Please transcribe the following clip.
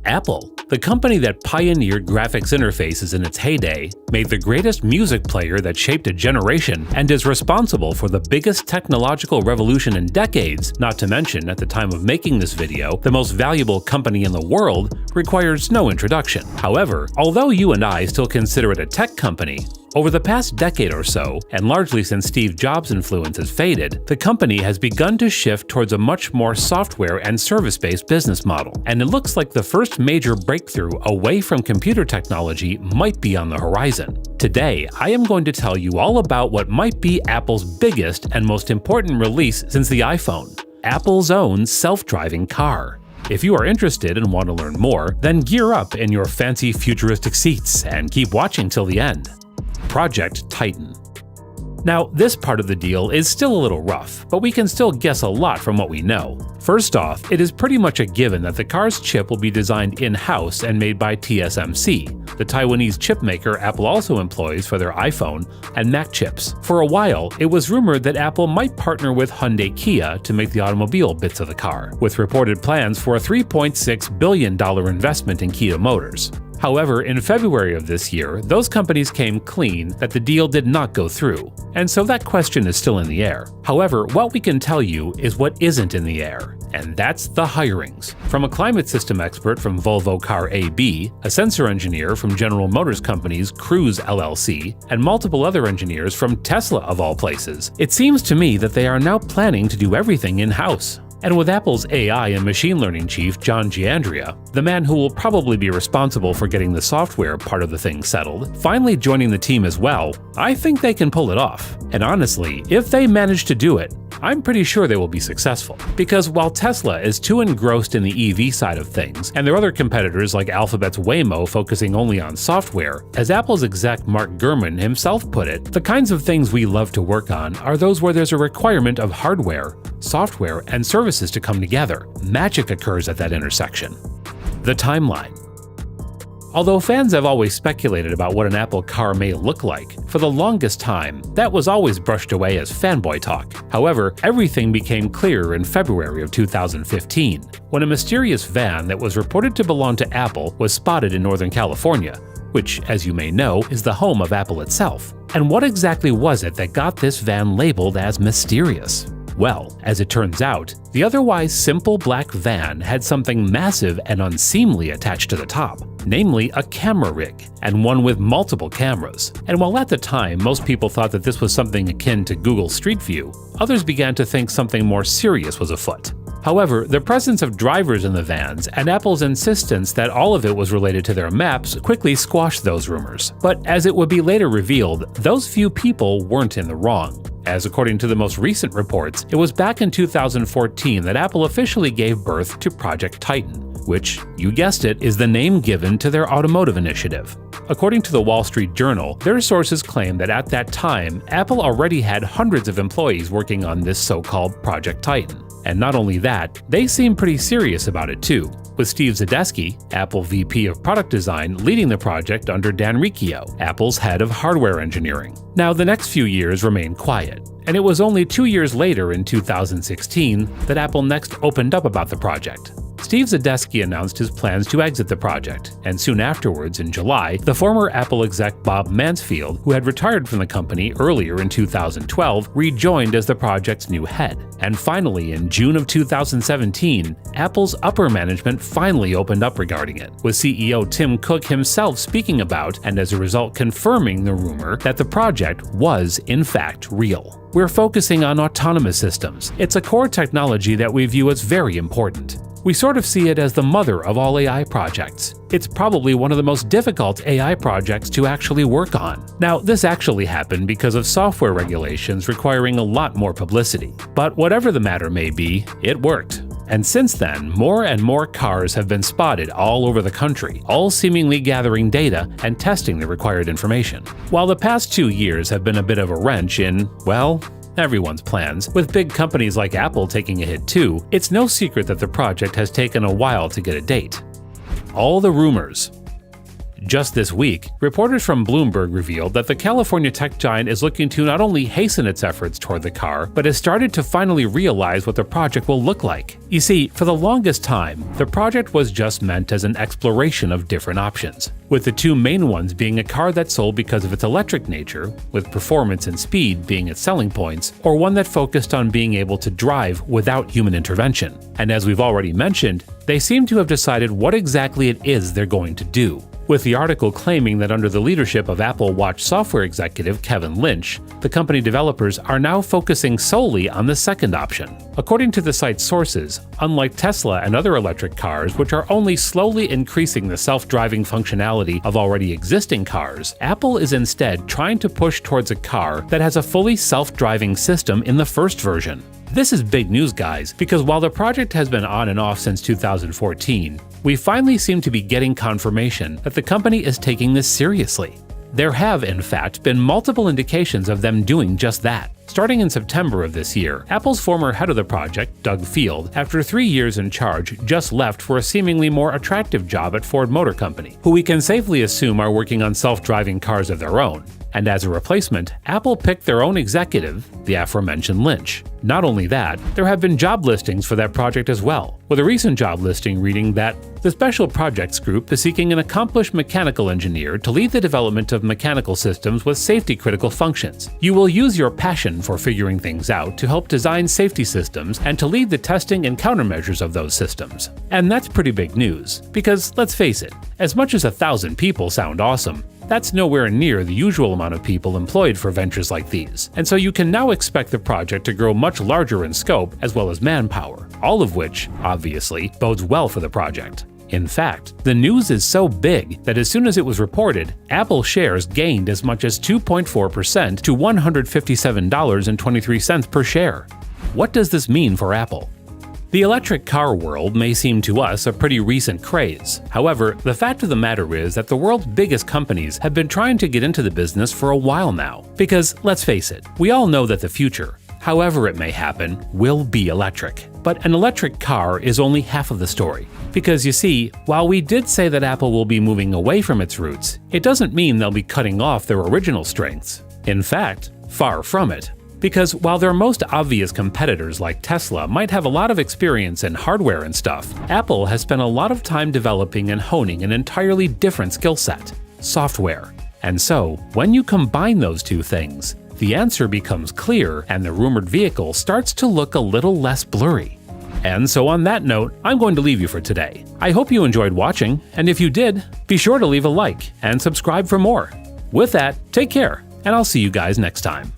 Apple, the company that pioneered graphics interfaces in its heyday, made the greatest music player that shaped a generation, and is responsible for the biggest technological revolution in decades, not to mention, at the time of making this video, the most valuable company in the world, requires no introduction. However, although you and I still consider it a tech company, over the past decade or so, and largely since Steve Jobs' influence has faded, the company has begun to shift towards a much more software and service-based business model, and it looks like the first major breakthrough away from computer technology might be on the horizon. Today, I am going to tell you all about what might be Apple's biggest and most important release since the iPhone: Apple's own self-driving car. If you are interested and want to learn more, then gear up in your fancy futuristic seats and keep watching till the end. Project Titan. Now, this part of the deal is still a little rough, but we can still guess a lot from what we know. First off, it is pretty much a given that the car's chip will be designed in-house and made by TSMC, the Taiwanese chip maker Apple also employs for their iPhone and Mac chips. For a while, it was rumored that Apple might partner with Hyundai Kia to make the automobile bits of the car, with reported plans for a $3.6 billion investment in Kia Motors. However, in February of this year, those companies came clean that the deal did not go through, and so that question is still in the air. However, what we can tell you is what isn't in the air, and that's the hirings. From a climate system expert from Volvo Car AB, a sensor engineer from General Motors Company's Cruise LLC, and multiple other engineers from Tesla of all places, it seems to me that they are now planning to do everything in-house. And with Apple's AI and machine learning chief John Giandria, the man who will probably be responsible for getting the software part of the thing settled, finally joining the team as well, I think they can pull it off. And honestly, if they manage to do it, I'm pretty sure they will be successful. Because while Tesla is too engrossed in the EV side of things, and their other competitors like Alphabet's Waymo focusing only on software, as Apple's exec Mark Gurman himself put it, the kinds of things we love to work on are those where there's a requirement of hardware, software, and services to come together. Magic occurs at that intersection. The timeline. Although fans have always speculated about what an Apple car may look like, for the longest time, that was always brushed away as fanboy talk. However, everything became clearer in February of 2015, when a mysterious van that was reported to belong to Apple was spotted in Northern California, which, as you may know, is the home of Apple itself. And what exactly was it that got this van labeled as mysterious? Well, as it turns out, the otherwise simple black van had something massive and unseemly attached to the top, namely a camera rig, and one with multiple cameras. And while at the time most people thought that this was something akin to Google Street View, others began to think something more serious was afoot. However, the presence of drivers in the vans and Apple's insistence that all of it was related to their maps quickly squashed those rumors. But as it would be later revealed, those few people weren't in the wrong, as according to the most recent reports, it was back in 2014 that Apple officially gave birth to Project Titan, which, you guessed it, is the name given to their automotive initiative. According to the Wall Street Journal, their sources claim that at that time, Apple already had hundreds of employees working on this so-called Project Titan. And not only that, they seem pretty serious about it too, with Steve Zadesky, Apple VP of Product Design, leading the project under Dan Riccio, Apple's head of hardware engineering. Now, the next few years remained quiet, and it was only 2 years later in 2016 that Apple next opened up about the project. Steve Zadesky announced his plans to exit the project, and soon afterwards, in July, the former Apple exec Bob Mansfield, who had retired from the company earlier in 2012, rejoined as the project's new head. And finally, in June of 2017, Apple's upper management finally opened up regarding it, with CEO Tim Cook himself speaking about, and as a result confirming the rumor, that the project was in fact real. We're focusing on autonomous systems. It's a core technology that we view as very important. We sort of see it as the mother of all AI projects. It's probably one of the most difficult AI projects to actually work on. Now, this actually happened because of software regulations requiring a lot more publicity. But whatever the matter may be, it worked. And since then, more and more cars have been spotted all over the country, all seemingly gathering data and testing the required information. While the past 2 years have been a bit of a wrench in, well, everyone's plans, with big companies like Apple taking a hit too, it's no secret that the project has taken a while to get a date. All the rumors. Just this week, reporters from Bloomberg revealed that the California tech giant is looking to not only hasten its efforts toward the car, but has started to finally realize what the project will look like. You see, for the longest time, the project was just meant as an exploration of different options, with the two main ones being a car that sold because of its electric nature, with performance and speed being its selling points, or one that focused on being able to drive without human intervention. And as we've already mentioned, they seem to have decided what exactly it is they're going to do, with the article claiming that under the leadership of Apple Watch software executive Kevin Lynch, the company developers are now focusing solely on the second option. According to the site's sources, unlike Tesla and other electric cars, which are only slowly increasing the self-driving functionality of already existing cars, Apple is instead trying to push towards a car that has a fully self-driving system in the first version. This is big news, guys, because while the project has been on and off since 2014, we finally seem to be getting confirmation that the company is taking this seriously. There have, in fact, been multiple indications of them doing just that. Starting in September of this year, Apple's former head of the project, Doug Field, after 3 years in charge, just left for a seemingly more attractive job at Ford Motor Company, who we can safely assume are working on self-driving cars of their own. And as a replacement, Apple picked their own executive, the aforementioned Lynch. Not only that, there have been job listings for that project as well, with a recent job listing reading that the Special Projects Group is seeking an accomplished mechanical engineer to lead the development of mechanical systems with safety-critical functions. You will use your passion for figuring things out to help design safety systems and to lead the testing and countermeasures of those systems. And that's pretty big news, because let's face it, as much as 1,000 people sound awesome, that's nowhere near the usual amount of people employed for ventures like these, and so you can now expect the project to grow much larger in scope as well as manpower, all of which, obviously, bodes well for the project. In fact, the news is so big that as soon as it was reported, Apple shares gained as much as 2.4% to $157.23 per share. What does this mean for Apple? The electric car world may seem to us a pretty recent craze. However, the fact of the matter is that the world's biggest companies have been trying to get into the business for a while now. Because, let's face it, we all know that the future, however it may happen, will be electric. But an electric car is only half of the story. Because you see, while we did say that Apple will be moving away from its roots, it doesn't mean they'll be cutting off their original strengths. In fact, far from it. Because while their most obvious competitors like Tesla might have a lot of experience in hardware and stuff, Apple has spent a lot of time developing and honing an entirely different skill set: software. And so, when you combine those two things, the answer becomes clear and the rumored vehicle starts to look a little less blurry. And so on that note, I'm going to leave you for today. I hope you enjoyed watching, and if you did, be sure to leave a like and subscribe for more. With that, take care, and I'll see you guys next time.